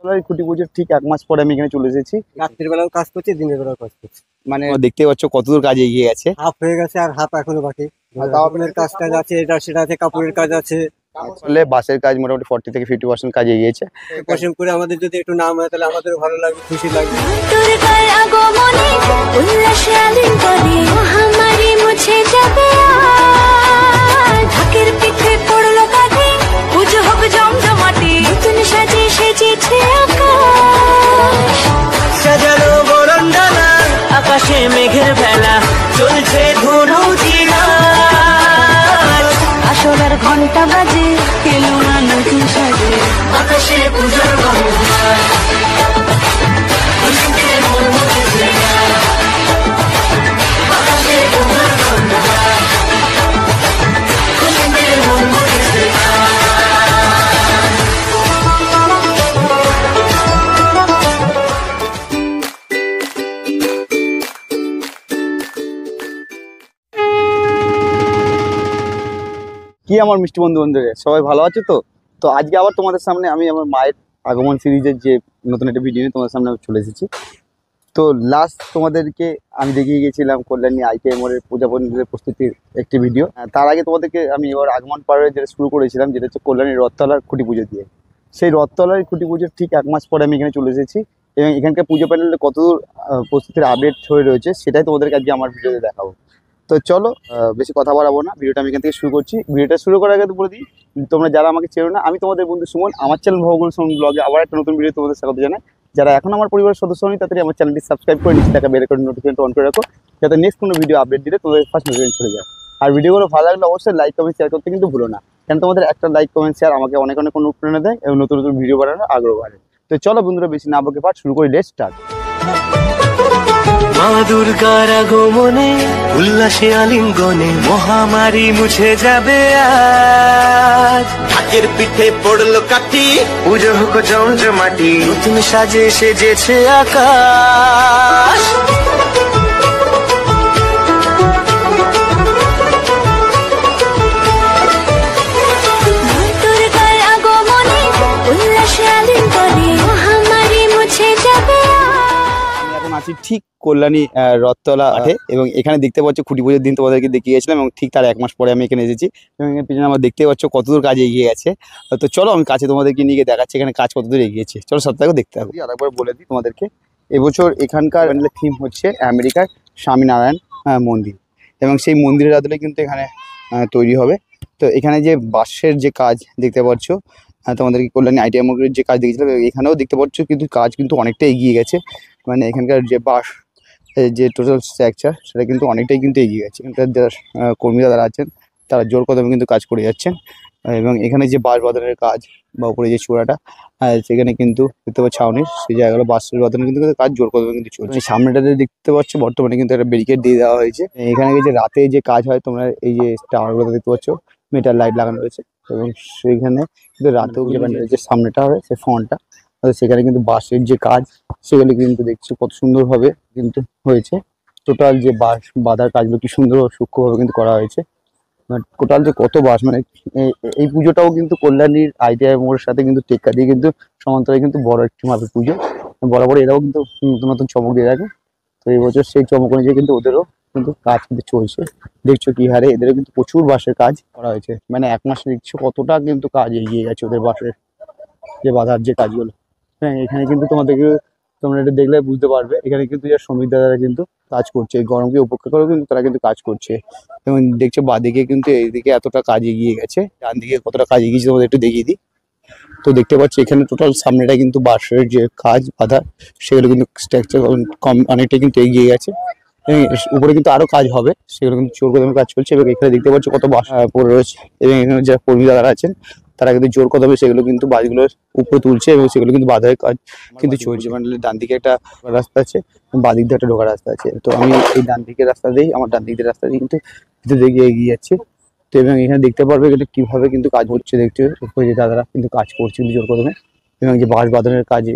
খুঁটি পুজোর ঠিক 1 মাস পরে আমি এখানে চলে এসেছি। রাত্রির বেলাও কাজ করছি, দিনের বেলাও কাজ করছি। মানে দেখতে পাচ্ছ কতদূর কাজ এগিয়ে গেছে। হাফ হয়ে গেছে আর হাফ এখনো বাকি। কাপড়ের কাজ আছে, এটা সেটা আছে, কাপড়ের কাজ আছে। আসলে বাসের কাজ মোটামুটি 40 থেকে 50% কাজ এগিয়েছে। পরিশ্রম করে আমাদের যদি একটু নাম হয় তাহলে আমাদেরও ভালো লাগবে, খুশি লাগবে। আকাশে মেঘের ভেলা চলছে ধনুচিরা, আসরের ঘন্টা বাজে এলো না নতুন সাজে, আকাশে পূজার কি আমার মিষ্টি বন্ধুরা সবাই ভালো আছো তো? তো আজকে আবার তোমাদের সামনে আমি আমার মায়ের আগমন সিরিজের যে নতুন একটা ভিডিও নিয়ে তোমাদের সামনে চলে এসেছি। তো লাস্ট তোমাদেরকে আমি দেখিয়ে গিয়েছিলাম কল্যাণী ITI মোড়ের পূজা পণ্ডালের প্রস্তুতির একটি ভিডিও। তার আগে তোমাদেরকে আমি এবার আগমন পাড়ে যেটা শুরু করেছিলাম, যেটা হচ্ছে কল্যাণীর রথতলার খুঁটি পুজো দিয়ে। সেই রথতলার খুঁটি পুজোর ঠিক 1 মাস পরে আমি এখানে চলে এসেছি এবং এখানকার পুজো প্যান্ডেলে কতদূর প্রস্তুতির আপডেট হয়ে রয়েছে সেটাই তোমাদেরকে আজকে আমার ভিডিওতে দেখাবো। তো চলো বেশি কথা বাড়াবো না, ভিডিওটা আমি এখান থেকে শুরু করছি। ভিডিওটা শুরু করার আগে তো বলে দিই, তোমরা যারা আমাকে চেনো না, আমি তোমাদের বন্ধু সুমন। আমার চ্যানেল ভবগুল সুমন ব্লগে আবার একটা নতুন ভিডিও তোমাদের স্বাগত জানাই। যারা এখন আমার পরিবারের সদস্য হয়নি তাড়াতাড়ি আমার চ্যানেলটি সাবস্ক্রাইব করে নিচে থাকা বেল আইকন নোটিফিকেশনটা অন করে রাখো, যাতে নেক্সট কোনো ভিডিও আপডেট দিলে তোমাদের ফার্স্ট নোটিফিকেশন চলে যায়। আর ভিডিওগুলো ভালো লাগলে অবশ্যই লাইক কমেন্ট শেয়ার করতে কিন্তু ভুলো না, কারণ তোমাদের একটা লাইক কমেন্ট শেয়ার আমাকে অনেক অনেক অনুপ্রেরণা দেয় এবং নতুন নতুন ভিডিও বানানোর আগ্রহ বাড়ে। তো চলো বন্ধুরা বেশি না বকে পাঠ শুরু করি, লেটস স্টার্ট। মা দুর্গার আগমনে উল্লাসে আলিঙ্গনে মহামারী মুছে যাবে আজ, ঢাকের পিঠে পড়লো কাঠি পুজো হোক জমজমাটি, নতুন সাজে সেজেছে আকাশ। আছি ঠিক কল্যাণী রথতলা মাঠে এবং এখানে দেখতে পাচ্ছ খুঁটি পুজোর দিন তোমাদেরকে দেখিয়ে গেছিলাম এবং ঠিক তার 1 মাস পরে আমি এখানে এসেছি এবং এখানে পিছনে আমরা দেখতে পাচ্ছ কতদূর কাজ এগিয়ে গেছে। তো চলো আমি কাছে তোমাদেরকে নিয়ে দেখাচ্ছি এখানে কাজ কতদূর এগিয়েছে। চলো সপ্তাহে দেখতে হবে। আরেকবার বলে দিই তোমাদেরকে, এবছর এখানকার থিম হচ্ছে আমেরিকার স্বামীনারায়ণ মন্দির এবং সেই মন্দিরের আদলে কিন্তু এখানে তৈরি হবে। তো এখানে যে বাঁশের যে কাজ দেখতে পাচ্ছ, তোমাদেরকে কল্যাণী ITI মোড়ের যে কাজ দেখেছিলাম এখানেও দেখতে পাচ্ছ কিন্তু কাজ কিন্তু অনেকটা এগিয়ে গেছে। মানে এখানকার যে বাঁশ যে টোটাল স্ট্রাকচার সেটা কিন্তু অনেকটাই কিন্তু এগিয়ে গেছে। এখানকার যারা কর্মীরা যারা আছেন তারা জোর কদমে কিন্তু কাজ করে যাচ্ছেন এবং এখানে যে বাঁশ বাঁধানোর কাজ বা উপরে যে চূড়াটা সেখানে কিন্তু দেখতে পাচ্ছ ছাউনির সেই জায়গাগুলো বাঁশের বাঁধানো কিন্তু কাজ জোর কদমে কিন্তু চলছে। সামনেটাতে দেখতে পাচ্ছ বর্তমানে কিন্তু একটা ব্যারিকেড দিয়ে দেওয়া হয়েছে। এখানে যে রাতে যে কাজ হয় তোমরা এই যে টাওয়ারগুলো দেখতে পাচ্ছ মিটার লাইট লাগানো রয়েছে এবং সেইখানে কিন্তু রাতেও যে সামনেটা হয় সেই ফ্রন্টটা সেখানে কিন্তু বাঁশের যে কাজ সেগুলো কিন্তু দেখছি কত সুন্দরভাবে কিন্তু হয়েছে। টোটাল যে বাঁশ বাঁধার কাজগুলো কি সুন্দর সূক্ষ্মভাবে কিন্তু করা হয়েছে। টোটাল যে কত বাঁশ, মানে এই পুজোটাও কিন্তু কল্যাণীর ITI মোড়ের সাথে কিন্তু টেক্কা দিয়ে কিন্তু সমান্তরালে কিন্তু বড় একটি মাপের পুজো। বরাবর এরাও কিন্তু নতুন নতুন চমক দিয়ে থাকে। তো এই বছর সেই চমক অনুযায়ী কিন্তু ওদেরও কিন্তু কাজ কিন্তু চলছে। দেখছো কি হারে এদেরও কিন্তু প্রচুর বাঁশের কাজ করা হয়েছে। মানে 1 মাসে দেখছো কতটা কিন্তু কাজ এগিয়ে গেছে ওদের বাঁশের যে বাঁধার যে কাজগুলো। হ্যাঁ, এখানে কিন্তু তোমরা এটা দেখলে বুঝতে পারবে এখানে কিন্তু যারা শ্রমিক দাদারা কিন্তু কাজ করছে, এই গরমকে উপেক্ষা করেও কিন্তু তারা কিন্তু কাজ করছে। এবং দেখছো বাঁদিকে কিন্তু এইদিকে এতটা কাজ এগিয়ে গেছে, ডান দিকে কতটা কাজ এগিয়েছে তোমাদের একটু দেখিয়ে দিই। তো দেখতে পাচ্ছি এখানে টোটাল সামনেটা কিন্তু বাঁশের যে কাজ বাঁধা সেগুলো কিন্তু স্ট্রাকচার অনেকটা কিন্তু এগিয়ে গেছে। উপরে কিন্তু আরো কাজ হবে, সেগুলো কিন্তু জোর কদমে কাজ চলছে এবং এখানে দেখতে পাচ্ছ কত বাঁশ পড়ে রয়েছে এবং এখানে যারা কর্মী দাদারা আছেন তারা কিন্তু জোর কদমে সেগুলো কিন্তু বাঁশগুলোর উপরে তুলছে এবং সেগুলো কিন্তু বাঁধার কাজ কিন্তু চলছে। মানে ডান দিকে একটা রাস্তা আছে, বাঁ দিক দিয়ে একটা ঢোকার রাস্তা আছে। তো আমি এই ডান দিকের রাস্তা দিয়েই আমার ডান দিকের রাস্তা দিয়ে কিন্তু এগিয়ে যাচ্ছি। তো এবং এখানে দেখতে পারবে কিন্তু কিভাবে কিন্তু কাজ হচ্ছে, দেখতে উপরে যে দাদারা কিন্তু কাজ করছে কিন্তু জোর কদমে এবং যে বাঁশ বাঁধানোর কাজে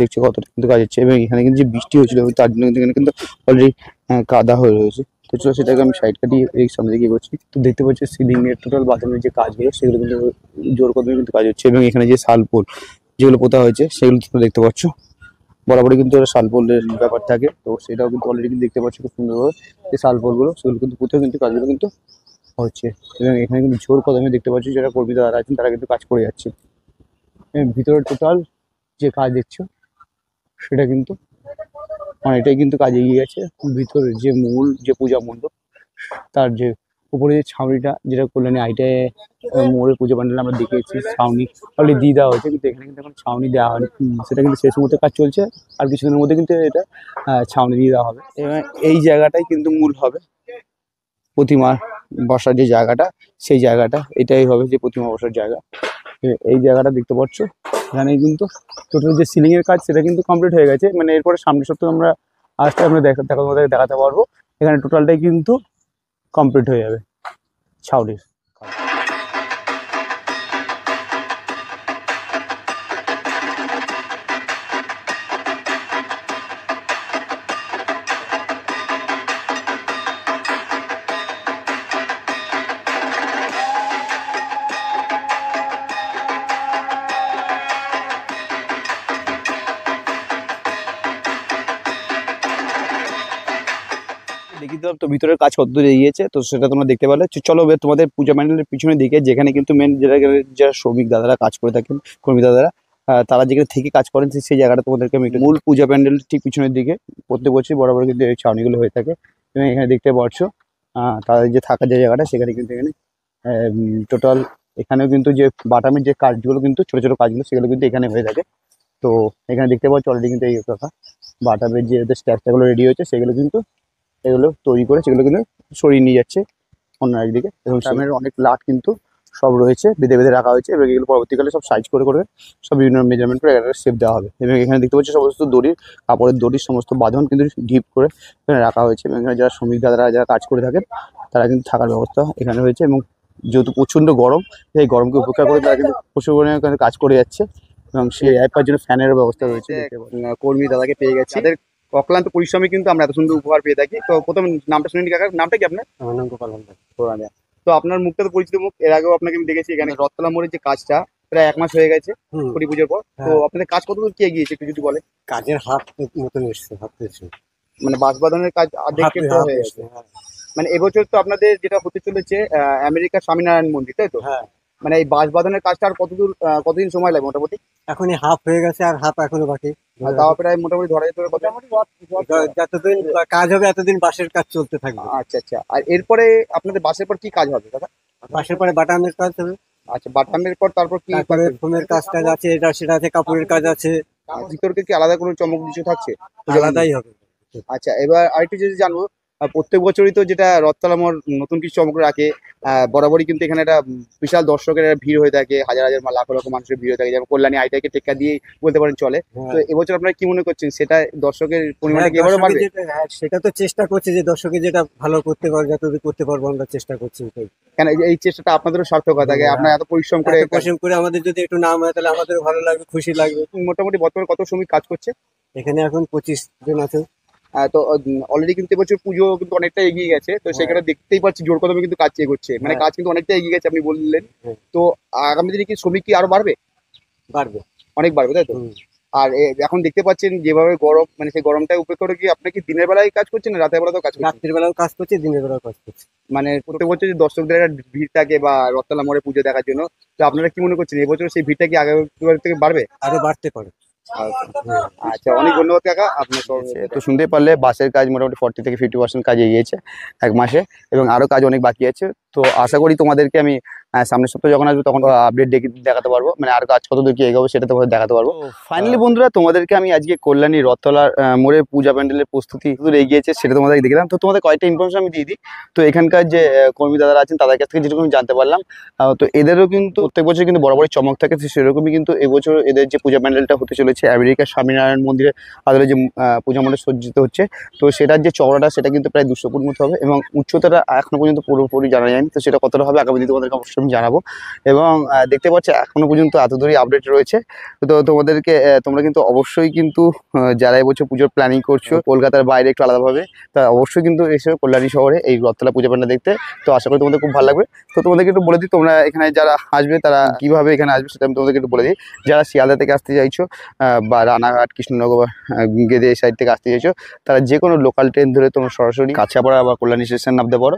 দেখছো কতটা কিন্তু কাজ হচ্ছে। এবং এখানে কিন্তু যে বৃষ্টি হচ্ছিল তার জন্য কিন্তু এখানে কিন্তু অলরেডি কাদা হয়ে রয়েছে। তো চলো সেটাকে আমি সাইড কাটিয়ে এই সামনে দিকে করছি। তো দেখতে পাচ্ছি সিলিং এর টোটাল বাঁধানোর যে কাজগুলো সেগুলো কিন্তু জোর কদমে কিন্তু কাজ হচ্ছে এবং এখানে যে শালপুর যেগুলো পোতা হয়েছে সেগুলো তোমরা দেখতে পাচ্ছ। বরাবরই কিন্তু একটা শালপলের ব্যাপার থাকে, তো সেটাও কিন্তু অলরেডি কিন্তু দেখতে পাচ্ছ খুব সুন্দরভাবে যে শালপলগুলো সেগুলো কিন্তু পুঁতেও কিন্তু কাজগুলো কিন্তু হচ্ছে। এবং এখানে কিন্তু জোর কদমে দেখতে পাচ্ছি যারা কর্মী যারা আছেন তারা কিন্তু কাজ করে যাচ্ছে। ভিতরে টোটাল যে কাজ দেখছো সেটা কিন্তু অনেকটাই কিন্তু কাজ এগিয়ে গেছে। ভিতরে যে মূল যে পূজা মণ্ডপ তার যে উপরে যে ছাউনিটা, যেটা কল্যাণী আইটায় মোড়ের পুজো প্যান্ডেল আমরা দেখেছি ছাউনি অলরেডি দিয়ে দেওয়া হয়েছে, কিন্তু এখানে কিন্তু এখন ছাউনি দেওয়া হয়নি। সেটা কিন্তু শেষ মুহূর্তে কাজ চলছে, আর কিছুদিনের মধ্যে কিন্তু এটা ছাউনি দিয়ে দেওয়া হবে। এবং এই জায়গাটাই কিন্তু মূল হবে প্রতিমা বসার যে জায়গাটা, সেই জায়গাটা এটাই হবে যে প্রতিমা বসার জায়গা। এই জায়গাটা দেখতে পাচ্ছ, এখানে কিন্তু টোটাল যে সিলিং এর কাজ সেটা কিন্তু কমপ্লিট হয়ে গেছে। মানে এরপরে সামনের সপ্তাহে আমরা আসতে আমরা দেখাতে পারবো। এখানে টোটালটাই কিন্তু কমপ্লিট হয়ে যাবে ছাউনির। দেখি তো ভিতরের কাজ কতদূর এগিয়েছে, তো সেটা তোমরা দেখতে পারলে। চলো এবার তোমাদের পূজা প্যান্ডেলের পিছনের দিকে, যেখানে কিন্তু মেন যারা শ্রমিক দাদারা কাজ করে থাকেন, কর্মী দাদারা তারা যেখানে থেকে কাজ করেন সেই জায়গাটা তোমাদেরকে আমি মূল পূজা প্যান্ডেল ঠিক পিছনের দিকে প্রত্যেক বছরই বরাবর কিন্তু এই ছাউনিগুলো হয়ে থাকে। এবং এখানে দেখতে পাচ্ছ তাদের যে থাকার যে জায়গাটা সেখানে কিন্তু এখানে টোটাল এখানেও কিন্তু যে বাটামের যে কাজগুলো কিন্তু ছোটো ছোটো কাজগুলো সেগুলো কিন্তু এখানে হয়ে থাকে। তো এখানে দেখতে পাচ্ছ অলরেডি কিন্তু এই কথা বাটামের যে স্ট্রাকচারগুলো রেডি হয়েছে সেগুলো কিন্তু এগুলো তৈরি করে সেগুলো কিন্তু সরিয়ে নিয়ে যাচ্ছে অন্য একদিকে। এবং সামনের অনেক লাট কিন্তু সব রয়েছে, বেঁধে বেঁধে রাখা হয়েছে, এবং এগুলো পরবর্তীকালে সব সাইজ করে করে সব বিভিন্ন মেজারমেন্ট করে একটা শেপ দেওয়া হবে। এবং এখানে দেখতে পাচ্ছি সমস্ত দড়ির কাপড়ের দড়ির সমস্ত বাঁধন কিন্তু ডিপ করে এখানে রাখা হয়েছে। এবং এখানে যারা শ্রমিক দাদারা যারা কাজ করে থাকেন তারা কিন্তু থাকার ব্যবস্থা এখানে হয়েছে। এবং যেহেতু প্রচণ্ড গরম, সেই গরমকে উপেক্ষা করে তারা কিন্তু প্রচুর পরিমাণে এখানে কাজ করে যাচ্ছে। এবং সেই পাওয়ার জন্য ফ্যানেরও ব্যবস্থা রয়েছে। কর্মী দাদাকে পেয়ে গেছে, তাদের অক্লান্ত পরিশ্রমে কিন্তু আমরা এত সুন্দর উপহার পেয়ে থাকি। তো প্রথম নামটা শুনে কাকার নামটা কি আপনার? আমার নাম গোপাল হালদার। তো আপনার মুখটা তো পরিচিত মুখ, এর আগেও আপনাকে আমি দেখেছি এখানে রথতলা মোড়ের যে কাজটা প্রায় 1 মাস হয়ে গেছে ছুটি পুজোর পর। তো আপনাদের কাজ কতদূর কি এগিয়েছে একটু যদি বলে। কাজের হাত মতন এসছে, হাত এসছে, মানে বাঁশ বাঁধানোর কাজ অর্ধেক হয়ে গেছে। মানে এবছর তো আপনাদের যেটা হতে চলেছে আমেরিকার স্বামীনারায়ণ মন্দির, তাই তো? হ্যাঁ। মানে এই বাঁশ বাঁধানোর কাজটা আর কতদিন সময় লাগে মোটামুটি? এখনই হাফ হয়ে গেছে আর হাফ এখনো বাকি। আর তাও প্রায় মোটামুটি ধরা যেতে পারে যতদিন কাজ হবে এতদিন বাঁশের কাজ চলতে থাকবে। আচ্ছা আচ্ছা। আর এরপরে আপনাদের বাসের পর কি কাজ হবে দাদা? বাঁশের পরে বাটামের কাজ হবে। আচ্ছা, বাটামের পর তারপর কি? তারপরে ফোমের কাজ টাজ আছে, এটা সেটা আছে, কাপড়ের কাজ আছে। ভিতরকে কি আলাদা কোনো চমক কিছু থাকছে? আলাদাই হবে। আচ্ছা, এবার আরেকটু যদি জানবো, প্রত্যেক বছরই তো যেটা রথতলা মোড় নতুন কিছু চমক রাখে, বরাবরই কিন্তু এখানে একটা বিশাল দর্শকের একটা ভিড় হয়ে থাকে, হাজার হাজার লাখ লাখ মানুষের ভিড় হয়ে থাকে, যেমন কল্যাণী আইটাকে টেক্কা দিয়ে বলতে পারেন চলে। তো এবছর আপনারা কি মনে করছেন, সেটা দর্শকের পরিমাণটা কি এবারও বাড়বে? সেটা তো চেষ্টা করছি যে দর্শকের যেটা ভালো করতে পারবে, যতদূর করতে পারবো আমরা চেষ্টা করছি। কেন এই চেষ্টাটা আপনাদেরও সার্থক থাকে, আপনারা এত পরিশ্রম করে আমাদের যদি একটু নাম হয় তাহলে আমাদেরও ভালো লাগবে, খুশি লাগবে। মোটামুটি বর্তমানে কত শ্রমিক কাজ করছে এখানে? এখন 25 জন আছে। তো অলরেডি কিন্তু এবছর পুজো কিন্তু অনেকটা এগিয়ে গেছে, তো সেখানে দেখতেই পাচ্ছি জোর কদমে কিন্তু কাজ এগোচ্ছে, মানে কাজ কিন্তু অনেকটা এগিয়ে গেছে আপনি বললেন। তো আগামী দিনে কি শ্রমিক কি আরো বাড়বে? বাড়বে, অনেক বাড়বে, তাই তো? আর এখন দেখতে পাচ্ছেন যেভাবে গরম, মানে সেই গরমটাই উপেক্ষা করে কি আপনি কি দিনের বেলায় কাজ করছেন না রাতের বেলাতেও কাজ করছেন? রাত্রির বেলাও কাজ করছি, দিনের বেলাও কাজ করছি। মানে প্রত্যেক বছর যে দর্শকদের একটা ভিড় থাকে বা রথতলা মোড়ে পুজো দেখার জন্য, তো আপনারা কি মনে করছেন এবছর সেই ভিড়টা কি আগের থেকে বাড়বে? আরো বাড়তে পারে। আচ্ছা, অনেক ধন্যবাদ কাকা আপনার। তো শুনতে পারলে বাসের কাজ মোটামুটি 40 থেকে 50% কাজ এগিয়েছে 1 মাসে, এবং আরো কাজ অনেক বাকি আছে। তো আশা করি তোমাদেরকে আমি সামনের সপ্তাহে যখন আসবো তখন আপডেট দেখাতে পারবো, মানে আর কাজ কতদূর কি এগোবে সেটা তোমাদের দেখাতে পারবো। ফাইনালি বন্ধুরা, তোমাদেরকে আমি আজকে কল্যাণী রথতলার মোড়ের পূজা প্যান্ডেলের প্রস্তুতি দূর এগিয়েছে সেটা তোমাদের দেখলাম। তো তোমাদের কয়েকটা ইনফরমেশন আমি দিয়ে দিই। তো এখানকার যে কর্মী দাদারা আছেন তাদের কাছ থেকে যেরকম আমি জানতে পারলাম, তো এদেরও কিন্তু প্রত্যেক বছর কিন্তু বরাবরই চমক থাকে, সেরকমই কিন্তু এবছর এদের যে পূজা প্যান্ডেলটা হতে চলেছে আমেরিকার স্বামীনারায়ণ মন্দিরে আদলে যে পূজা মণ্ডপ সজ্জিত হচ্ছে, তো সেটার যে চওড়াটা সেটা কিন্তু প্রায় 200 ফুট মতো হবে, এবং উচ্চতাটা এখনো পর্যন্ত পুরোপুরি জানা যায়নি। তো সেটা কতটা হবে আগামী দিনে তোমাদেরকে অবশ্যই অবশ্যই আমি জানাবো। এবং দেখতে পাচ্ছ এখনো পর্যন্ত এত দূরই আপডেট রয়েছে। তো তোমাদেরকে তোমরা কিন্তু অবশ্যই কিন্তু যারা এবছর পুজোর প্ল্যানিং করছো কলকাতার বাইরে একটু আলাদাভাবে, তা অবশ্যই কিন্তু এসে কল্যাণী শহরে এই রথতলা পুজো পান্ডা দেখতে। তো আশা করি তোমাদের খুব ভালো লাগবে। তো তোমাদেরকে একটু বলে দিই, তোমরা এখানে যারা আসবে তারা কীভাবে এখানে আসবে সেটা আমি তোমাদেরকে একটু বলে দিই। যারা শিয়ালদা থেকে আসতে চাইছো বা রানাঘাট, কৃষ্ণনগর, গেদে এই সাইড থেকে আসতে চাইছো, তারা যে কোনো লোকাল ট্রেন ধরে তোমরা সরাসরি কাঁচাপাড়া বা কল্যাণী স্টেশন নামতে পারো।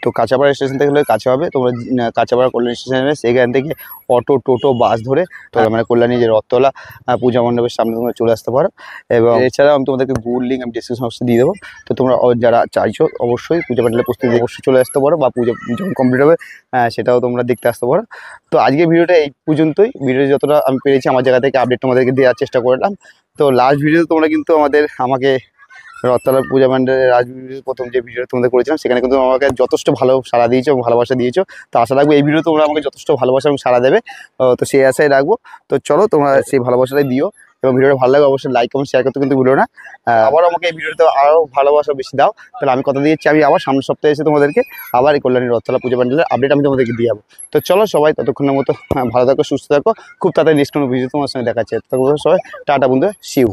তো কাঁচাপাড়া স্টেশন থেকে হলে কাছে হবে, তোমরা কাঁচাপাড়া কল্যাণী স্টেশনে সেখান থেকে অটো, টোটো, বাস ধরে তোমরা মানে কল্যাণী যে রথতলা পূজা মণ্ডপের সামনে তোমরা চলে আসতে পারো। এবং এছাড়াও আমি তোমাদেরকে গুগল লিঙ্ক আমি ডিসক্রিপশন বক্সে দিয়ে দেবো। তো তোমরা যারা চাইছো অবশ্যই পূজা প্যান্ডেলের প্রস্তুতি অবশ্যই চলে আসতে পারো, বা পুজো যখন কমপ্লিট হবে সেটাও তোমরা দেখতে আসতে পারো। তো আজকে ভিডিওটা এই পর্যন্তই। ভিডিও যতটা আমি পেরেছি আমার জায়গা থেকে আপডেট তোমাদেরকে দেওয়ার চেষ্টা করলাম। তো লাস্ট ভিডিওতে তোমরা কিন্তু আমাকে রথতলা পূজা প্যান্ডেলের প্রথম যে ভিডিওটা তোমাদের করেছিলাম সেখানে কিন্তু আমাকে যথেষ্ট ভালো সাড়া দিয়েছো এবং ভালোবাসা দিয়েছো। তো আশা রাখবো এই ভিডিও তোমরা আমাকে যথেষ্ট ভালোবাসা এবং সাড়া দেবে। তো সেই আশায় রাখবো। তো চলো তোমরা সেই ভালোবাসাটাই দিও, এবং ভিডিওটা ভালো লাগে অবশ্যই লাইক কমেন্ট শেয়ার করতে কিন্তু ভুলো না। আবার আমাকে এই ভিডিওতে আরও ভালোবাসা বেশি দাও। তাহলে আমি কথা দিয়েছি আমি আবার সামনের সপ্তাহে এসে তোমাদেরকে আবার এই কল্যাণী রথতলা পূজা প্যান্ডেলের আপডেট আমি তোমাদেরকে দিয়ে যাবো। তো চলো সবাই ততক্ষণের মতো ভালো থাকো, সুস্থ থাকো। খুব তাড়াতাড়ি নেক্সট কোনো ভিডিও তোমার সঙ্গে দেখাচ্ছে। তখন সবাই টাটা বন্ধু, সিউ।